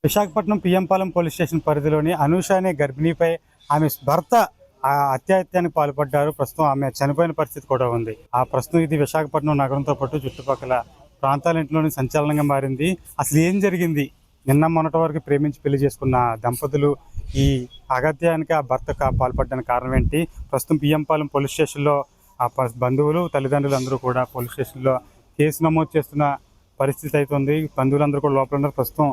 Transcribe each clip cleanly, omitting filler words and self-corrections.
Visakhapatnam PM Palem police station పరిధిలోని అనూష అనే గర్భిణీపై ఆమె భర్త అత్యాచారానికి పాల్పడ్డారు. ప్రస్తుతం ఆమె చనిపోయిన పరిస్థితి కూడా ఉంది. ప్రస్తుతం ఇది విశాఖపట్నం నగరంతో పాటు చుట్టుపక్కల ప్రాంతాలన్నింటిలోని సంచలనంగా మారింది. అసలు ఏం జరిగింది? నిన్న మొన్నటి వరకు ప్రేమించి పెళ్లి చేసుకున్న దంపతులు ఈ అగత్యానికి ఆ భర్త పాల్పడడానికి కారణం ఏంటి? ప్రస్తుతం పిఎంపాలెం పోలీస్ స్టేషన్లో బంధువులు తల్లిదండ్రులు అందరూ కూడా పోలీస్ స్టేషన్లో కేసు నమోదు చేస్తున్న పరిస్థితి అవుతుంది. బంధువులందరూ కూడా లోపల ఉన్నారు. ప్రస్తుతం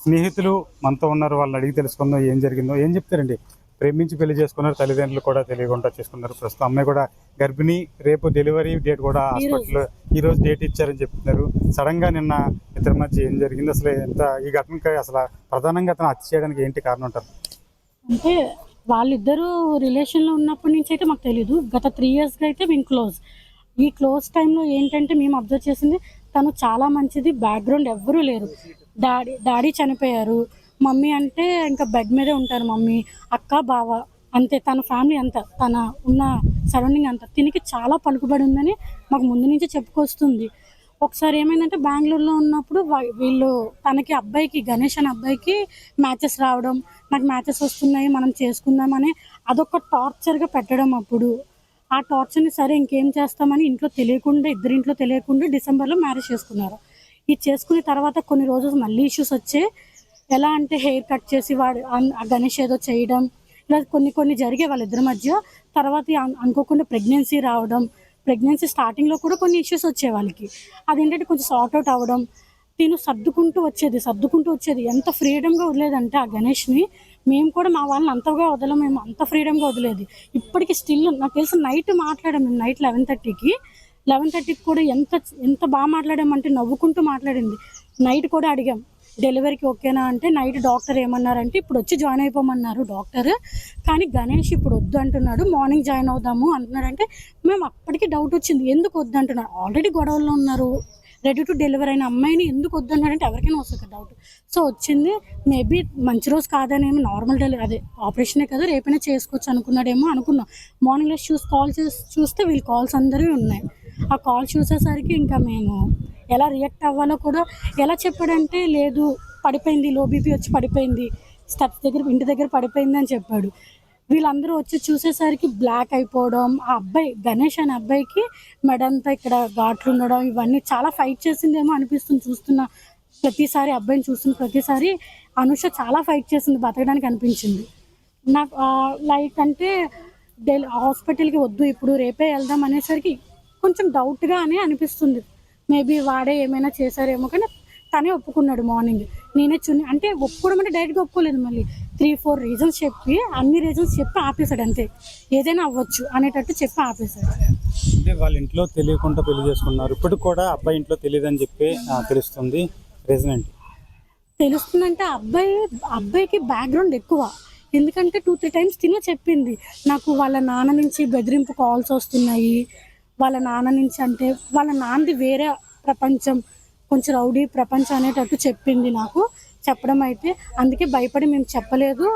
స్నేహితులు మనతో ఉన్నారు. వాళ్ళని అడిగి తెలుసుకుందాం ఏం జరిగిందో. ఏం చెప్తారండి? ప్రేమించి పెళ్లి చేసుకున్నారు, తల్లిదండ్రులు కూడా తెలియకుండా చేసుకున్నారు. ప్రస్తుతం అమ్మాయి కూడా గర్భిణి, రేపు డెలివరీ డేట్ కూడా హాస్పిటల్లో ఈ రోజు డేట్ ఇచ్చారని చెప్తున్నారు. సడన్ గా నిన్న ఇద్దరి మధ్య ఏం జరిగింది? అసలు ఎంత ఈ ఘటనకి అసలు ప్రధానంగా అతను హత్య చేయడానికి ఏంటి కారణం అంటారు? అంటే వాళ్ళిద్దరూ రిలేషన్లో ఉన్నప్పటి నుంచి అయితే మాకు తెలియదు. గత 3 yearsగా అయితే మేము క్లోజ్. ఈ క్లోజ్ టైంలో ఏంటంటే మేము అబ్జర్వ్ చేసింది, తను చాలా మంచిది, బ్యాక్గ్రౌండ్ ఎవ్వరూ లేరు. డాడీ చనిపోయారు, మమ్మీ అంటే ఇంకా బెడ్ మీదే ఉంటారు. మమ్మీ, అక్క, బావ, అంతే. తన ఫ్యామిలీ అంతా, తన ఉన్న సరౌండింగ్ అంతా. తినికి చాలా పలుకుబడి ఉందని మాకు ముందు నుంచి చెప్పుకొస్తుంది. ఒకసారి ఏమైందంటే బెంగళూరులో ఉన్నప్పుడు వీళ్ళు తనకి అబ్బాయికి, గణేష్ అనే అబ్బాయికి మ్యాచెస్ రావడం, నాకు మ్యాచెస్ వస్తున్నాయి మనం చేసుకుందామని అదొక టార్చర్గా పెట్టడం. అప్పుడు ఆ టార్చర్ని సరే ఇంకేం చేస్తామని ఇంట్లో తెలియకుండా, ఇద్దరింట్లో తెలియకుండా డిసెంబర్లో మ్యారేజ్ చేసుకున్నారు. ఇది చేసుకున్న తర్వాత కొన్ని రోజులు మళ్ళీ ఇష్యూస్ వచ్చాయి. ఎలా అంటే హెయిర్ కట్ చేసి వాడు గణేష్ ఏదో చేయడం, ఇలా కొన్ని జరిగే వాళ్ళిద్దరి మధ్య. తర్వాత అనుకోకుండా ప్రెగ్నెన్సీ రావడం, ప్రెగ్నెన్సీ స్టార్టింగ్లో కూడా కొన్ని ఇష్యూస్ వచ్చాయి వాళ్ళకి. అదేంటంటే కొంచెం సార్ట్అవుట్ అవ్వడం. తిను సర్దుకుంటూ వచ్చేది. ఎంత ఫ్రీడమ్గా వదిలేదంటే ఆ గణేష్ని, మేము కూడా మా వాళ్ళని అంతగా మేము అంత ఫ్రీడమ్గా వదిలేదు. ఇప్పటికీ స్టిల్ నాకు తెలిసి నైట్ మాట్లాడాం మేము. నైట్ 11:30కి కూడా ఎంత బాగా మాట్లాడామంటే నవ్వుకుంటూ మాట్లాడింది. నైట్ కూడా అడిగాం డెలివరీకి ఓకేనా అంటే, నైట్ డాక్టర్ ఏమన్నారంటే ఇప్పుడు వచ్చి జాయిన్ అయిపోమన్నారు డాక్టర్, కానీ గణేష్ ఇప్పుడు వద్దు అంటున్నాడు, మార్నింగ్ జాయిన్ అవుదాము అంటున్నాడంటే మేము అప్పటికి డౌట్ వచ్చింది, ఎందుకు వద్దు అంటున్నారు? ఆల్రెడీ గొడవల్లో ఉన్నారు. రెడీ టు డెలివరీ అయిన అమ్మాయిని ఎందుకు వద్దన్నాడంటే ఎవరికైనా వస్తుంది డౌట్. సో వచ్చింది, మేబీ మంచి రోజు కాదనేమో, నార్మల్ డెలివరీ అదే ఆపరేషనే కదా, రేపైనా చేసుకోవచ్చు అనుకున్నాడేమో అనుకున్నాం. మార్నింగ్ కాల్ చేసి చూస్తే వీళ్ళ కాల్స్ అందరూ ఉన్నాయి. ఆ కాల్ చూసేసరికి ఇంకా మేము ఎలా రియాక్ట్ అవ్వాలో కూడా, ఎలా చెప్పాడంటే లేదు పడిపోయింది, లో బీపీ వచ్చి పడిపోయింది, స్టెప్స్ దగ్గర ఇంటి దగ్గర పడిపోయింది అని చెప్పాడు. వీళ్ళందరూ వచ్చి చూసేసరికి బ్లాక్ అయిపోవడం, ఆ అబ్బాయి గణేష్ అనే అబ్బాయికి మెడంతా ఇక్కడ ఘాట్లు ఉండడం, ఇవన్నీ చాలా ఫైట్ చేసిందేమో అనిపిస్తుంది. ప్రతిసారి అబ్బాయిని చూస్తున్న ప్రతిసారి అనూష చాలా ఫైట్ చేసింది, బతకడానికి అనిపించింది నాకు. లైక్ అంటే హాస్పిటల్కి వద్దు ఇప్పుడు రేపే వెళ్దాం అనేసరికి కొంచెం డౌట్గా అనే అనిపిస్తుంది. మేబీ వాడే ఏమైనా చేశారేమో, కానీ తనే ఒప్పుకున్నాడు మార్నింగ్. నేనే అంటే ఒప్పుకోవడం అంటే డైరెక్ట్గా ఒప్పుకోలేదు, మళ్ళీ 3-4 రీజన్స్ చెప్పి, అన్ని రీజన్స్ చెప్పి ఆపేశాడు. అంతే, ఏదైనా అవ్వచ్చు అనేటట్టు చెప్పి ఆపేశాడు. అంటే వాళ్ళ ఇంట్లో తెలియకుండా పెళ్లి చేసుకున్నారు. ఇప్పుడు కూడా అబ్బాయి ఇంట్లో తెలియదని చెప్పి తెలుస్తుంది. రీజన్ ఏంటి? తెలుస్తుందంటే అబ్బాయికి బ్యాక్గ్రౌండ్ ఎక్కువ. ఎందుకంటే 2-3 times తినే చెప్పింది నాకు, వాళ్ళ నాన్న నుంచి బెదిరింపు కాల్స్ వస్తున్నాయి. వాళ్ళ నాన్న నుంచి అంటే వాళ్ళ నాన్నది వేరే ప్రపంచం, కొంచెం రౌడీ ప్రపంచం అనేటట్టు చెప్పింది నాకు. చెప్పడం అయితే అందుకే భయపడి మేము చెప్పలేదు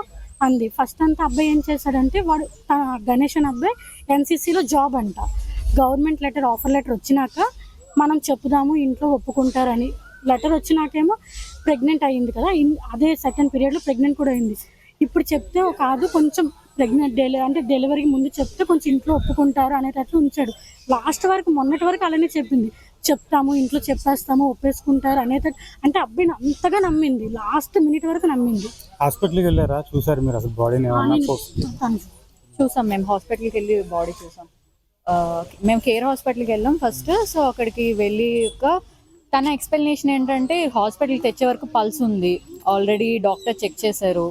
అంది. ఫస్ట్ అంతా అబ్బాయి ఏం చేశాడంటే, వాడు గణేష్ అనే అబ్బాయి ఎన్సీసీలో జాబ్ అంట. గవర్నమెంట్ ఆఫర్ లెటర్ వచ్చినాక మనం చెప్పుదాము ఇంట్లో ఒప్పుకుంటారని. లెటర్ వచ్చినాకేమో ప్రెగ్నెంట్ అయ్యింది కదా, అదే సెకండ్ పీరియడ్లో ప్రెగ్నెంట్ కూడా అయింది. ఇప్పుడు చెప్తే కాదు, కొంచెం ప్రెగ్నెంట్ అంటే డెలివరీకి ముందు చెప్తే కొంచెం ఇంట్లో ఒప్పుకుంటారు అనేటట్లు ఉంచాడు. లాస్ట్ వరకు, మొన్నటి వరకు అలానే చెప్పింది, చెప్తాము ఇంట్లో చెప్పేస్తాము ఒప్పేసుకుంటారు అనేటట్టు. అంటే అబ్బాయిని అంతగా నమ్మింది, లాస్ట్ మినిట్ వరకు నమ్మింది. హాస్పిటల్కి వెళ్ళారా? చూసారు మీరు అసలు బాడీని? చూసాం, మేము హాస్పిటల్కి వెళ్ళి బాడీ చూసాం. మేము కేర్ హాస్పిటల్కి వెళ్ళాం ఫస్ట్. సో అక్కడికి వెళ్ళి తన ఎక్స్ప్లెనేషన్ ఏంటంటే, హాస్పిటల్కి తెచ్చే వరకు పల్స్ ఉంది, ఆల్రెడీ డాక్టర్ చెక్ చేశారు,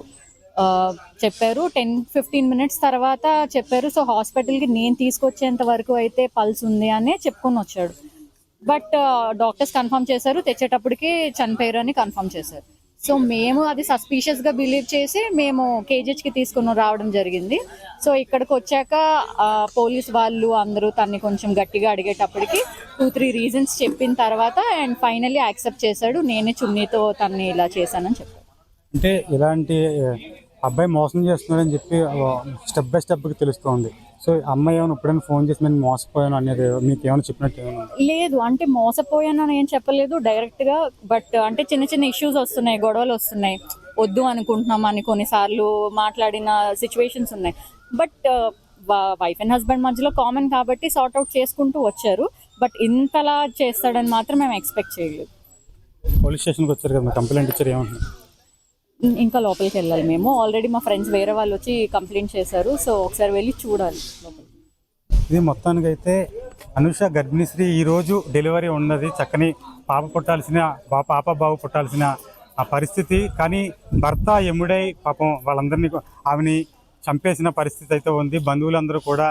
చెప్పారు 10-15 minutes తర్వాత చెప్పారు. సో హాస్పిటల్కి నేను తీసుకొచ్చేంత వరకు అయితే పల్స్ ఉంది అని చెప్పుకొని వచ్చాడు. బట్ డాక్టర్స్ కన్ఫర్మ్ చేశారు, తెచ్చేటప్పటికి చనిపోయారు అని కన్ఫర్మ్ చేశారు. సో మేము అది సస్పీషియస్గా బిలీవ్ చేసి మేము కేజీహెచ్కి తీసుకుని రావడం జరిగింది. సో ఇక్కడికి వచ్చాక పోలీస్ వాళ్ళు అందరూ తన్ని కొంచెం గట్టిగా అడిగేటప్పటికి 2-3 రీజన్స్ చెప్పిన తర్వాత అండ్ ఫైనల్లీ యాక్సెప్ట్ చేశాడు. నేనే చున్నీతో తన్ని ఇలా చేశానని చెప్పాను. అంటే ఇలాంటి అబ్బాయి మోసం చేస్తున్నాడని చెప్పి స్టెప్ బై స్టెప్కి తెలుస్తుంది. సో అమ్మాయి ఏమైనా ఎప్పుడైనా ఫోన్ చేసి నేను మోసపోయాను అనేది మీకు ఏమైనా చెప్పినట్టు ఏమైనా? లేదు, అంటే మోసపోయాను అని ఏం చెప్పలేదు డైరెక్ట్గా. బట్ అంటే చిన్న చిన్న ఇష్యూస్ వస్తున్నాయి, గొడవలు వస్తున్నాయి. వద్దు అనుకుంటున్నాం అని కొన్నిసార్లు మాట్లాడిన సిచ్యువేషన్స్ ఉన్నాయి. బట్ వైఫ్ అండ్ హస్బెండ్ మధ్యలో కామన్ కాబట్టి సార్ట్ అవుట్ చేసుకుంటూ వచ్చారు. బట్ ఇంతలా చేస్తాడని మాత్రం మేము ఎక్స్పెక్ట్ చేయలేదు. పోలీస్ స్టేషన్కి వచ్చారు కదా, కంప్లైంట్ ఇచ్చారు, ఏమంటున్నారు? ఇంకా లోపలికి వెళ్ళాలి. మేము ఆల్రెడీ మా ఫ్రెండ్స్ వేరే వాళ్ళు వచ్చి కంప్లైంట్ చేశారు. సో ఒకసారి వెళ్ళి చూడాలి లోపలికి. ఇది మొత్తానికి అయితే అనూష గర్భిణీశ్రీ ఈరోజు డెలివరీ ఉన్నది. చక్కని పాప పుట్టాల్సిన పాప బాబు పుట్టాల్సిన ఆ పరిస్థితి. కానీ భర్త ఎముడై పాపం వాళ్ళందరినీ ఆమెని చంపేసిన పరిస్థితి అయితే ఉంది. బంధువులందరూ కూడా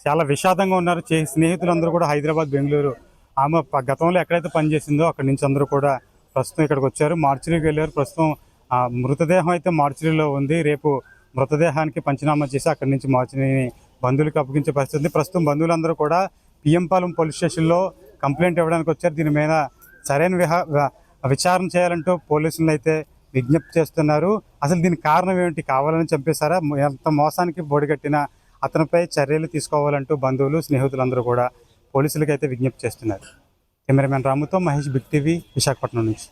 చాలా విషాదంగా ఉన్నారు. స్నేహితులందరూ కూడా హైదరాబాద్, బెంగళూరు, ఆమె గతంలో ఎక్కడైతే పనిచేసిందో అక్కడి నుంచి అందరూ కూడా ప్రస్తుతం ఇక్కడికి వచ్చారు. మార్చిరీకి వెళ్ళారు. ప్రస్తుతం మృతదేహం అయితే మార్చిరీలో ఉంది. రేపు మృతదేహానికి పంచనామా చేసి అక్కడి నుంచి మార్చిరీని బంధువులకు అప్పగించే పరిస్థితి ఉంది. ప్రస్తుతం బంధువులందరూ కూడా పిఎంపాలెం పోలీస్ స్టేషన్లో కంప్లైంట్ ఇవ్వడానికి వచ్చారు. దీని మీద సరైన విచారణ చేయాలంటూ పోలీసులను అయితే విజ్ఞప్తి చేస్తున్నారు. అసలు దీనికి కారణం ఏమిటి? కావాలని చంపేశారా? ఎంత మోసానికి బొడిగట్టిన అతనిపై చర్యలు తీసుకోవాలంటూ బంధువులు, స్నేహితులందరూ కూడా పోలీసులకి అయితే విజ్ఞప్తి చేస్తున్నారు. కెమెరామెన్ రాముతో మహేష్, బిగ్ టీవీ, విశాఖపట్నం నుంచి.